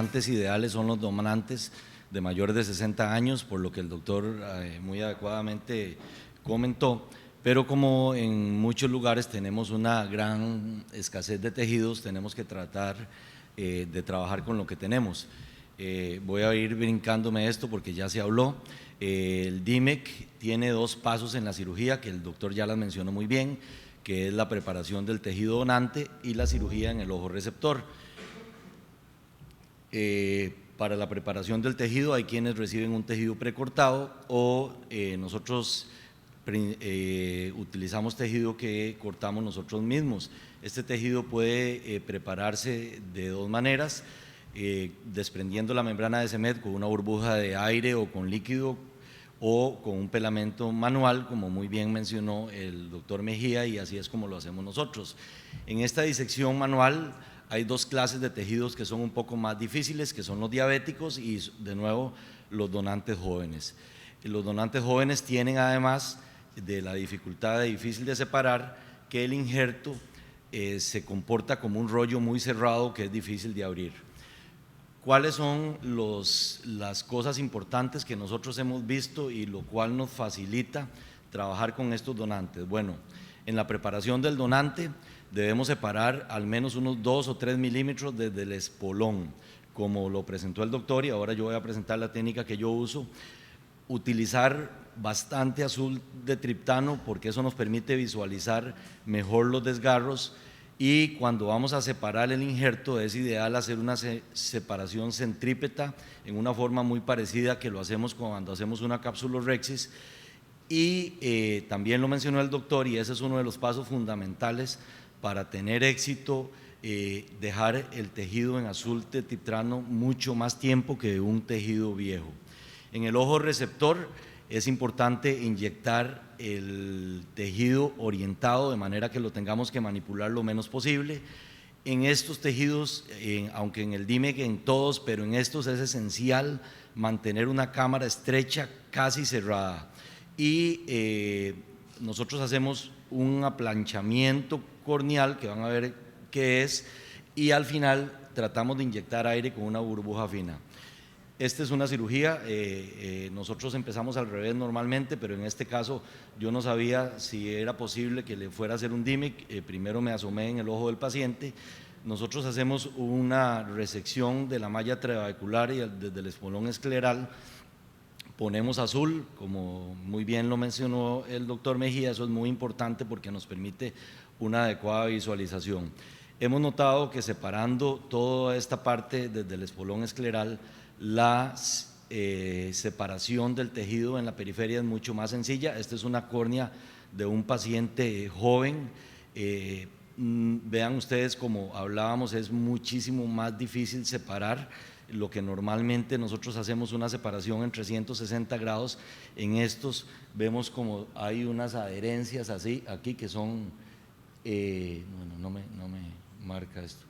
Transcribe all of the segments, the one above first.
donantes ideales son los donantes de mayores de 60 años, por lo que el doctor muy adecuadamente comentó, pero como en muchos lugares tenemos una gran escasez de tejidos, tenemos que tratar de trabajar con lo que tenemos. Voy a ir brincándome esto porque ya se habló. El DIMEC tiene dos pasos en la cirugía que el doctor ya las mencionó muy bien, que es la preparación del tejido donante y la cirugía en el ojo receptor. Para la preparación del tejido hay quienes reciben un tejido precortado o nosotros utilizamos tejido que cortamos nosotros mismos. Este tejido puede prepararse de dos maneras, desprendiendo la membrana de CEMED con una burbuja de aire o con líquido, o con un pelamento manual, como muy bien mencionó el doctor Mejía, y así es como lo hacemos nosotros. En esta disección manual hay dos clases de tejidos que son un poco más difíciles, que son los diabéticos y de nuevo los donantes jóvenes. Los donantes jóvenes tienen, además de la dificultad difícil de separar, que el injerto se comporta como un rollo muy cerrado que es difícil de abrir. ¿Cuáles son las cosas importantes que nosotros hemos visto y lo cual nos facilita trabajar con estos donantes? Bueno, en la preparación del donante debemos separar al menos unos 2 o 3 milímetros desde el espolón, como lo presentó el doctor, y ahora yo voy a presentar la técnica que yo uso. Utilizar bastante azul de triptano porque eso nos permite visualizar mejor los desgarros, y cuando vamos a separar el injerto es ideal hacer una separación centrípeta en una forma muy parecida a que lo hacemos cuando hacemos una capsulorhexis. Y también lo mencionó el doctor, y ese es uno de los pasos fundamentales para tener éxito, dejar el tejido en azul de triptano mucho más tiempo que un tejido viejo. En el ojo receptor es importante inyectar el tejido orientado de manera que lo tengamos que manipular lo menos posible. En estos tejidos, aunque en el DIMEC en todos, pero en estos es esencial mantener una cámara estrecha, casi cerrada. Y nosotros hacemos un aplanchamiento corneal, que van a ver qué es, y al final tratamos de inyectar aire con una burbuja fina. Esta es una cirugía, nosotros empezamos al revés normalmente, pero en este caso yo no sabía si era posible que le fuera a hacer un DIMEC. Primero me asomé en el ojo del paciente. Nosotros hacemos una resección de la malla trabecular y desde el espolón escleral ponemos azul, como muy bien lo mencionó el doctor Mejía. Eso es muy importante porque nos permite una adecuada visualización. Hemos notado que separando toda esta parte desde el espolón escleral, la separación del tejido en la periferia es mucho más sencilla. Esta es una córnea de un paciente joven. Vean ustedes, como hablábamos, es muchísimo más difícil separar lo que normalmente nosotros hacemos una separación en 360 grados. En estos vemos como hay unas adherencias así aquí que son, bueno, no me marca esto,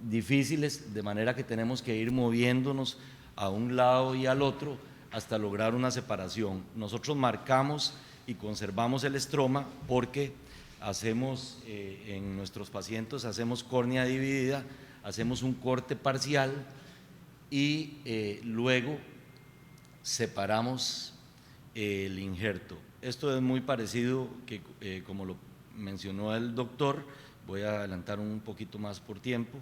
difíciles, de manera que tenemos que ir moviéndonos a un lado y al otro hasta lograr una separación. Nosotros marcamos y conservamos el estroma porque hacemos, en nuestros pacientes hacemos córnea dividida, hacemos un corte parcial y luego separamos el injerto. Esto es muy parecido que como lo mencionó el doctor. Voy a adelantar un poquito más por tiempo.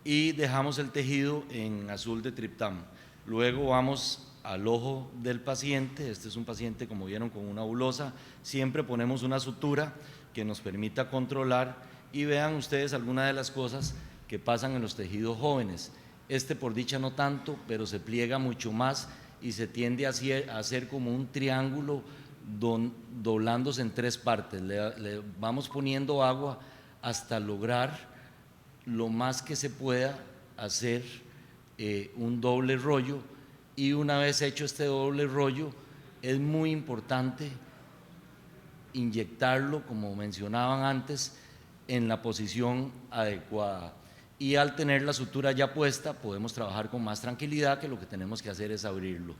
Y dejamos el tejido en azul de triptán. Luego vamos al ojo del paciente. Este es un paciente, como vieron, con una bulosa. Siempre ponemos una sutura que nos permita controlar, y vean ustedes algunas de las cosas que pasan en los tejidos jóvenes. Este por dicha no tanto, pero se pliega mucho más y se tiende a hacer como un triángulo doblándose en tres partes. Le vamos poniendo agua hasta lograr lo más que se pueda hacer un doble rollo, y una vez hecho este doble rollo es muy importante inyectarlo, como mencionaban antes, en la posición adecuada, y al tener la sutura ya puesta podemos trabajar con más tranquilidad, que lo que tenemos que hacer es abrirlo.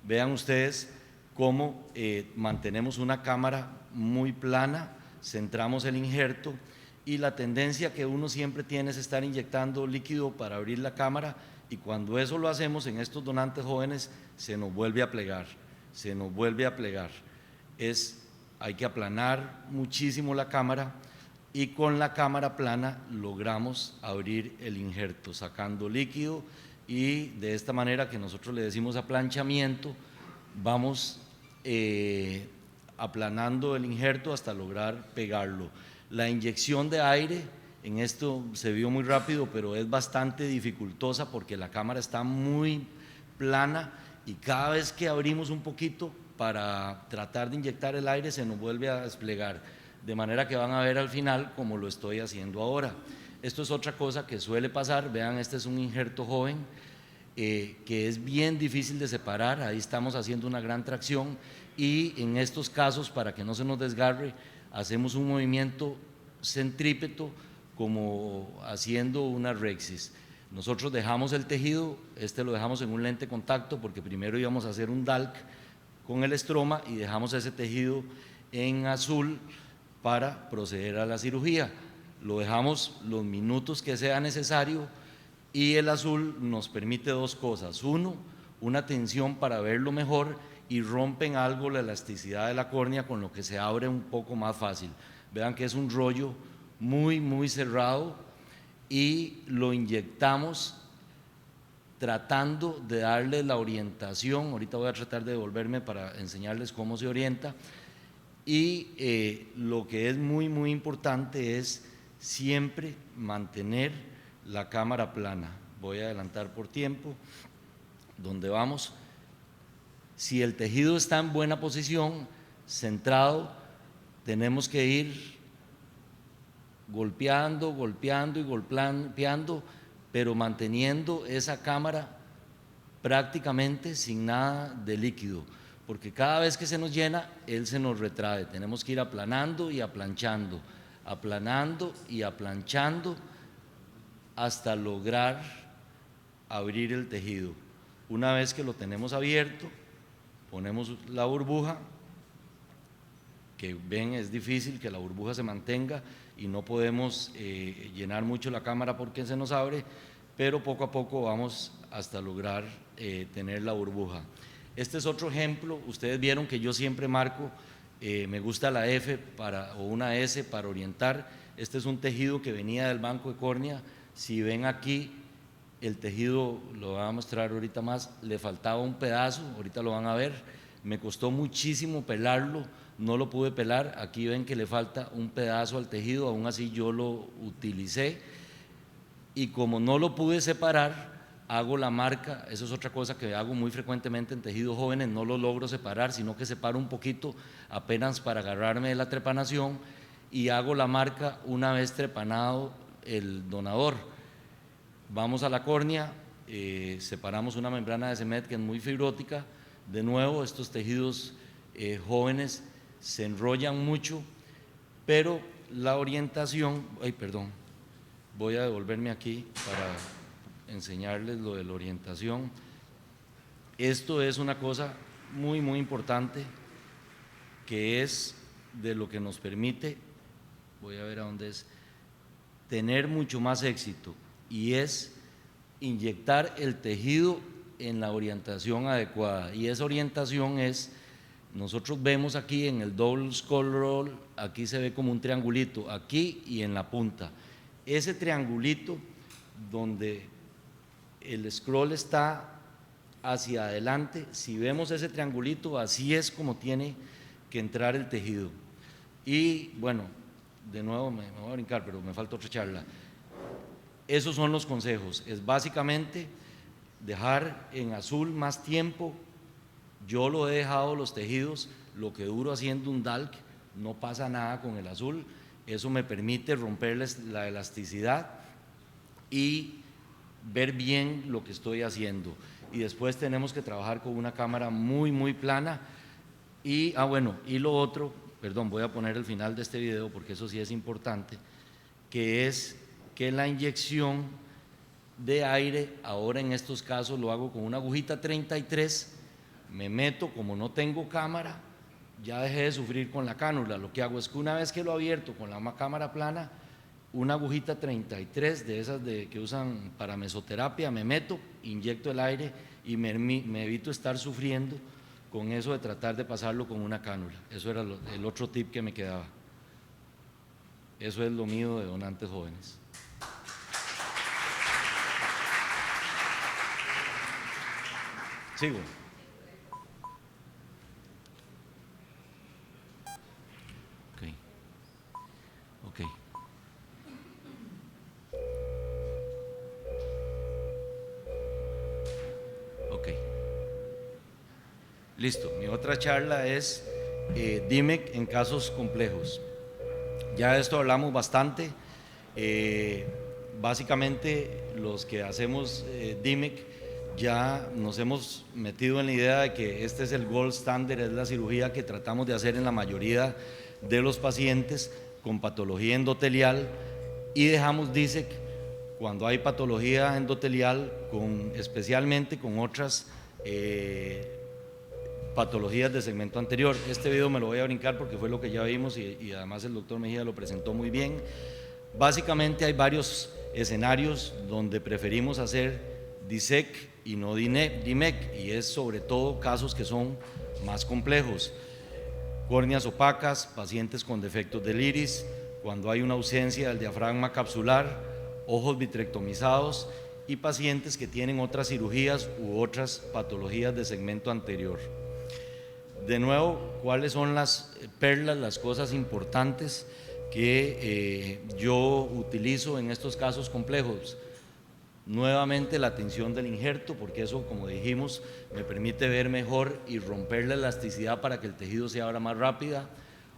Vean ustedes cómo mantenemos una cámara muy plana, centramos el injerto y la tendencia que uno siempre tiene es estar inyectando líquido para abrir la cámara, y cuando eso lo hacemos en estos donantes jóvenes se nos vuelve a plegar, se nos vuelve a plegar. Hay que aplanar muchísimo la cámara, y con la cámara plana logramos abrir el injerto sacando líquido, y de esta manera, que nosotros le decimos aplanchamiento, vamos aplanando el injerto hasta lograr pegarlo. La inyección de aire, en esto se vio muy rápido, pero es bastante dificultosa porque la cámara está muy plana, y cada vez que abrimos un poquito para tratar de inyectar el aire se nos vuelve a desplegar, de manera que van a ver al final como lo estoy haciendo ahora. Esto es otra cosa que suele pasar. Vean, este es un injerto joven que es bien difícil de separar. Ahí estamos haciendo una gran tracción, y en estos casos, para que no se nos desgarre, hacemos un movimiento centrípeto como haciendo una rexis. Nosotros dejamos el tejido, lo dejamos en un lente contacto porque primero íbamos a hacer un DALC con el estroma, y dejamos ese tejido en azul para proceder a la cirugía. Lo dejamos los minutos que sea necesario, y el azul nos permite dos cosas: uno, una tensión para verlo mejor, y rompen algo la elasticidad de la córnea, con lo que se abre un poco más fácil. Vean que es un rollo muy cerrado, y lo inyectamos tratando de darle la orientación. Ahorita voy a tratar de devolverme para enseñarles cómo se orienta. Y lo que es muy importante es siempre mantener la cámara plana. Voy a adelantar por tiempo. ¿Dónde vamos? Si el tejido está en buena posición, centrado, tenemos que ir golpeando y golpeando, pero manteniendo esa cámara prácticamente sin nada de líquido, porque cada vez que se nos llena, él se nos retrae. Tenemos que ir aplanando y aplanchando, aplanando y aplanchando hasta lograr abrir el tejido. Una vez que lo tenemos abierto, ponemos la burbuja, que ven, es difícil que la burbuja se mantenga y no podemos llenar mucho la cámara porque se nos abre, pero poco a poco vamos hasta lograr tener la burbuja. Este es otro ejemplo. Ustedes vieron que yo siempre marco, me gusta la F o una S para orientar. Este es un tejido que venía del banco de córnea. Si ven aquí, el tejido, lo voy a mostrar ahorita más, le faltaba un pedazo, ahorita lo van a ver. Me costó muchísimo pelarlo, no lo pude pelar. Aquí ven que le falta un pedazo al tejido, aún así yo lo utilicé, y como no lo pude separar, hago la marca. Eso es otra cosa que hago muy frecuentemente en tejidos jóvenes: no lo logro separar, sino que separo un poquito apenas para agarrarme de la trepanación, y hago la marca una vez trepanado el donador. Vamos a la córnea, separamos una membrana de CEMED que es muy fibrótica. De nuevo, estos tejidos jóvenes se enrollan mucho, pero la orientación, voy a devolverme aquí para enseñarles lo de la orientación. Esto es una cosa muy importante, que es de lo que nos permite, voy a ver a dónde es, tener mucho más éxito, y es inyectar el tejido en la orientación adecuada. Y esa orientación es, nosotros vemos aquí en el double skull roll, aquí se ve como un triangulito, aquí y en la punta. Ese triangulito donde el scroll está hacia adelante, si vemos ese triangulito, así es como tiene que entrar el tejido. Y bueno, de nuevo me voy a brincar, pero me falta otra charla. Esos son los consejos: es básicamente dejar en azul más tiempo. Yo lo he dejado los tejidos lo que duro haciendo un DALC, no pasa nada con el azul. Eso me permite romperles la elasticidad y ver bien lo que estoy haciendo. Y después tenemos que trabajar con una cámara muy plana. Y lo otro, voy a poner el final de este video porque eso sí es importante, que es que la inyección de aire, ahora en estos casos lo hago con una agujita 33, me meto, como no tengo cámara, ya dejé de sufrir con la cánula. Lo que hago es que una vez que lo abierto con la cámara plana, una agujita 33 de esas que usan para mesoterapia, me meto, inyecto el aire y me evito estar sufriendo con eso de tratar de pasarlo con una cánula. Eso era el otro tip que me quedaba. Eso es lo mío de donantes jóvenes. Sigo. Ok. Ok. Listo. Mi otra charla es DIMEC en casos complejos. Ya de esto hablamos bastante. Básicamente los que hacemos DIMEC ya nos hemos metido en la idea de que este es el gold standard, es la cirugía que tratamos de hacer en la mayoría de los pacientes con patología endotelial, y dejamos DISEC cuando hay patología endotelial, especialmente con otras patologías de segmento anterior. Este video me lo voy a brincar porque fue lo que ya vimos y además el doctor Mejía lo presentó muy bien. Básicamente hay varios escenarios donde preferimos hacer DISEC y no DIMEC, y es sobre todo casos que son más complejos. Córneas opacas, pacientes con defectos del iris, cuando hay una ausencia del diafragma capsular, ojos vitrectomizados y pacientes que tienen otras cirugías u otras patologías de segmento anterior. De nuevo, ¿cuáles son las perlas, las cosas importantes que yo utilizo en estos casos complejos? Nuevamente la tensión del injerto, porque eso, como dijimos, me permite ver mejor y romper la elasticidad para que el tejido se abra más rápida.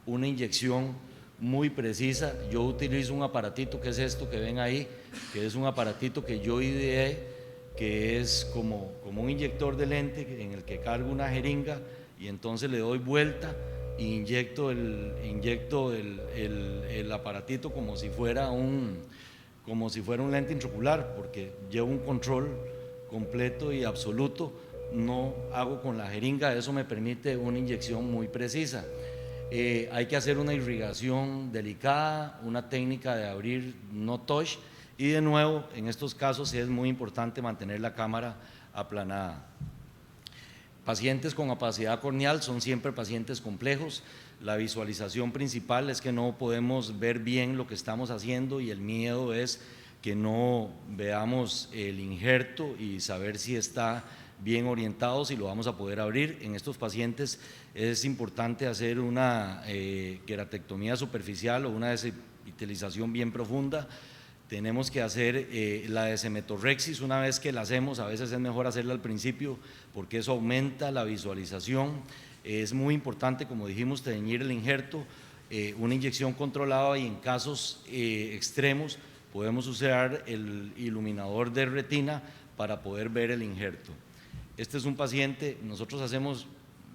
Una inyección muy precisa. Yo utilizo un aparatito que es esto que ven ahí, que es un aparatito que yo ideé, que es como un inyector de lente en el que cargo una jeringa y entonces le doy vuelta e inyecto el aparatito como si fuera un lente intraocular, porque llevo un control completo y absoluto, no hago con la jeringa, eso me permite una inyección muy precisa. Hay que hacer una irrigación delicada, una técnica de abrir no touch, y de nuevo en estos casos es muy importante mantener la cámara aplanada. Pacientes con opacidad corneal son siempre pacientes complejos. La visualización principal es que no podemos ver bien lo que estamos haciendo y el miedo es que no veamos el injerto y saber si está bien orientado, si lo vamos a poder abrir. En estos pacientes es importante hacer una queratectomía superficial o una desepitelización bien profunda. Tenemos que hacer la deshemetorrexis una vez que la hacemos, a veces es mejor hacerla al principio porque eso aumenta la visualización. Es muy importante, como dijimos, teñir el injerto, una inyección controlada, y en casos extremos podemos usar el iluminador de retina para poder ver el injerto. Este es un paciente, nosotros hacemos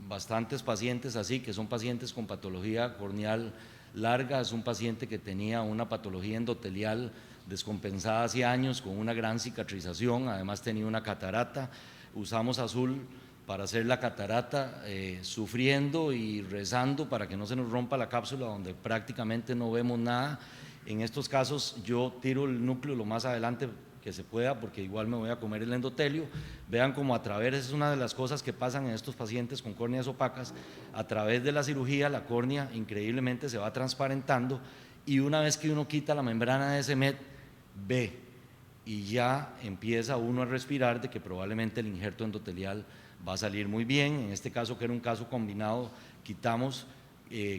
bastantes pacientes así, que son pacientes con patología corneal larga. Es un paciente que tenía una patología endotelial descompensada hace años con una gran cicatrización, además tenía una catarata. Usamos azul para hacer la catarata, sufriendo y rezando para que no se nos rompa la cápsula, donde prácticamente no vemos nada. En estos casos yo tiro el núcleo lo más adelante que se pueda, porque igual me voy a comer el endotelio. Vean cómo a través, es una de las cosas que pasan en estos pacientes con córneas opacas, a través de la cirugía la córnea increíblemente se va transparentando, y una vez que uno quita la membrana de SEMED, ve y ya empieza uno a respirar de que probablemente el injerto endotelial va a salir muy bien. En este caso, que era un caso combinado, quitamos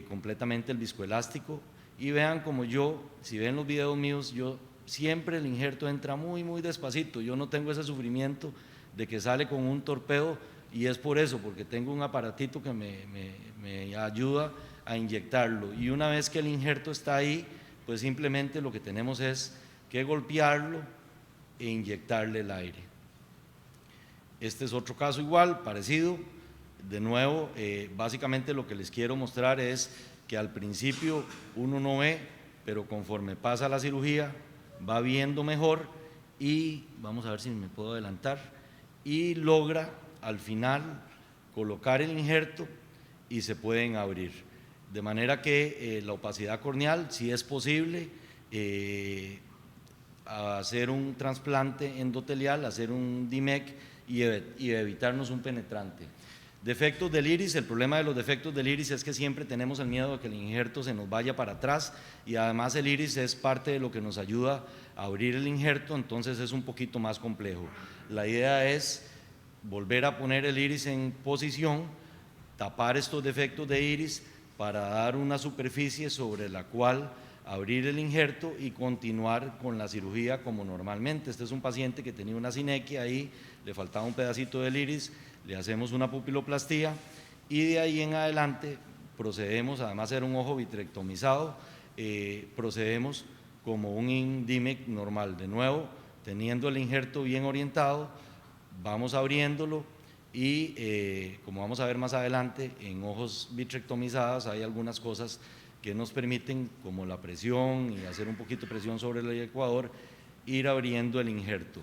completamente el viscoelástico, y vean como yo, si ven los videos míos, yo siempre el injerto entra muy despacito, yo no tengo ese sufrimiento de que sale con un torpedo, y es por eso, porque tengo un aparatito que me ayuda a inyectarlo, y una vez que el injerto está ahí, pues simplemente lo que tenemos es que golpearlo e inyectarle el aire. Este es otro caso igual, parecido. De nuevo, básicamente lo que les quiero mostrar es que al principio uno no ve, pero conforme pasa la cirugía va viendo mejor, y vamos a ver si me puedo adelantar, y logra al final colocar el injerto y se pueden abrir. De manera que la opacidad corneal, si es posible, a hacer un trasplante endotelial, hacer un DIMEC y evitarnos un penetrante. Defectos del iris. El problema de los defectos del iris es que siempre tenemos el miedo de que el injerto se nos vaya para atrás, y además el iris es parte de lo que nos ayuda a abrir el injerto, entonces es un poquito más complejo. La idea es volver a poner el iris en posición, tapar estos defectos de iris para dar una superficie sobre la cual abrir el injerto y continuar con la cirugía como normalmente. Este es un paciente que tenía una sinequia ahí, le faltaba un pedacito del iris, le hacemos una pupiloplastía y de ahí en adelante procedemos, además era un ojo vitrectomizado, procedemos como un DIMEC normal. De nuevo, teniendo el injerto bien orientado, vamos abriéndolo y como vamos a ver más adelante, en ojos vitrectomizados hay algunas cosas que nos permiten, como la presión y hacer un poquito de presión sobre el ecuador, ir abriendo el injerto.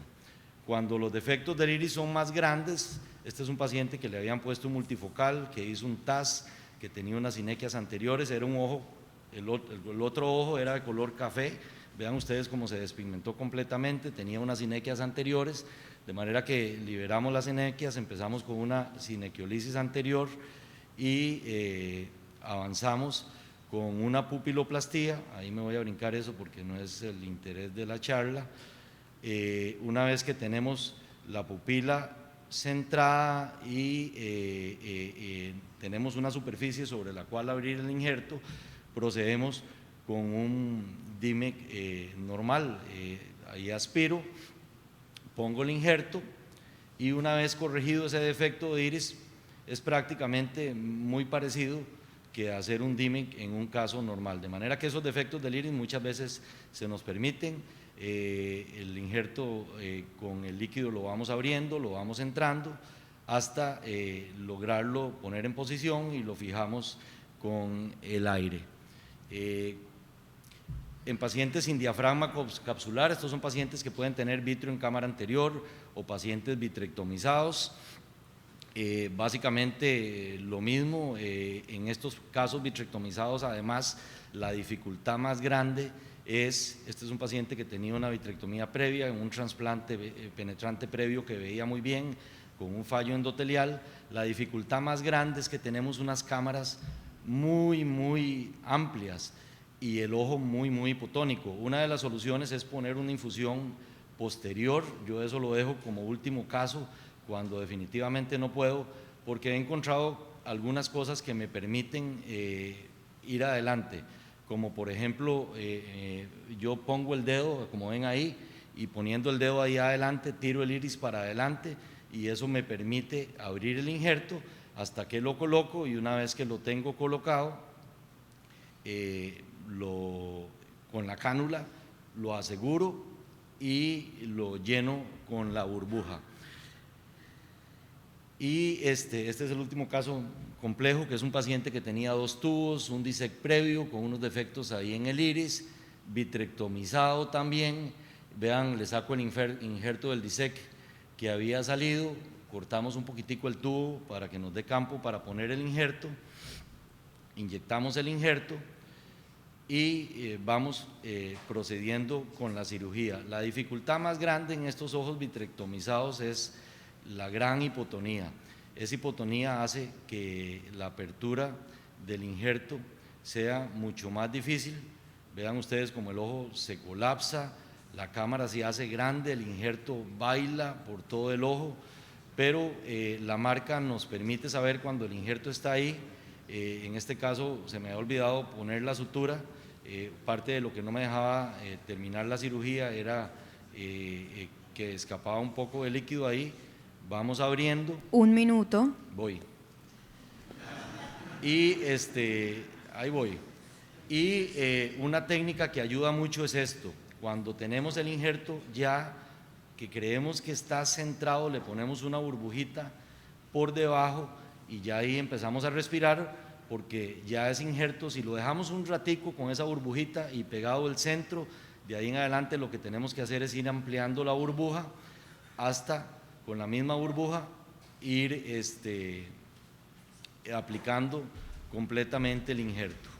Cuando los defectos del iris son más grandes, este es un paciente que le habían puesto un multifocal, que hizo un TAS, que tenía unas sinequias anteriores, era un ojo, el otro ojo era de color café, vean ustedes cómo se despigmentó completamente, tenía unas sinequias anteriores, de manera que liberamos las sinequias, empezamos con una sinequiolisis anterior y avanzamos con una pupiloplastía. Ahí me voy a brincar eso porque no es el interés de la charla. Una vez que tenemos la pupila centrada y tenemos una superficie sobre la cual abrir el injerto, procedemos con un DIMEC normal. Ahí aspiro, pongo el injerto y una vez corregido ese defecto de iris, es prácticamente muy parecido que hacer un DIMEC en un caso normal, de manera que esos defectos del iris muchas veces se nos permiten. El injerto con el líquido lo vamos abriendo, lo vamos entrando hasta lograrlo poner en posición y lo fijamos con el aire. En pacientes sin diafragma capsular, estos son pacientes que pueden tener vitrio en cámara anterior o pacientes vitrectomizados. Básicamente lo mismo, en estos casos vitrectomizados además la dificultad más grande es, este es un paciente que tenía una vitrectomía previa, en un trasplante penetrante previo que veía muy bien, con un fallo endotelial. La dificultad más grande es que tenemos unas cámaras muy amplias y el ojo muy hipotónico. Una de las soluciones es poner una infusión posterior, yo eso lo dejo como último caso, cuando definitivamente no puedo, porque he encontrado algunas cosas que me permiten ir adelante, como por ejemplo, yo pongo el dedo, como ven ahí, y poniendo el dedo ahí adelante, tiro el iris para adelante, y eso me permite abrir el injerto hasta que lo coloco, y una vez que lo tengo colocado, con la cánula lo aseguro y lo lleno con la burbuja. Y este es el último caso complejo, que es un paciente que tenía 2 tubos, un DISEC previo con unos defectos ahí en el iris, vitrectomizado también. Vean, le saco el injerto del DISEC que había salido, cortamos un poquitico el tubo para que nos dé campo para poner el injerto, inyectamos el injerto y vamos procediendo con la cirugía. La dificultad más grande en estos ojos vitrectomizados es la gran hipotonía. Esa hipotonía hace que la apertura del injerto sea mucho más difícil. Vean ustedes como el ojo se colapsa, la cámara se hace grande, el injerto baila por todo el ojo, pero la marca nos permite saber cuando el injerto está ahí. En este caso se me había olvidado poner la sutura. Parte de lo que no me dejaba terminar la cirugía era que escapaba un poco de líquido ahí. Vamos abriendo. 1 minuto. Voy. Y ahí voy. Y una técnica que ayuda mucho es esto. Cuando tenemos el injerto ya que creemos que está centrado, le ponemos una burbujita por debajo y ya ahí empezamos a respirar, porque ya ese injerto, si lo dejamos un ratico con esa burbujita y pegado el centro, de ahí en adelante lo que tenemos que hacer es ir ampliando la burbuja hasta, con la misma burbuja, ir aplicando completamente el injerto.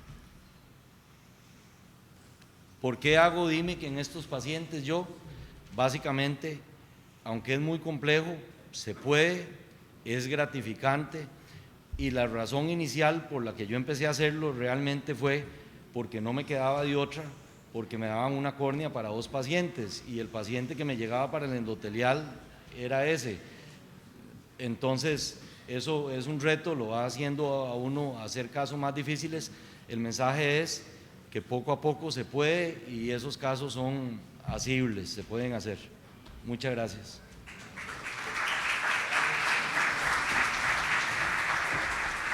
¿Por qué hago DIMIC en estos pacientes yo? Básicamente, aunque es muy complejo, se puede, es gratificante, y la razón inicial por la que yo empecé a hacerlo realmente fue porque no me quedaba de otra, porque me daban una córnea para 2 pacientes y el paciente que me llegaba para el endotelial era ese. Entonces, eso es un reto, lo va haciendo a uno hacer casos más difíciles. El mensaje es que poco a poco se puede y esos casos son asibles, se pueden hacer. Muchas gracias.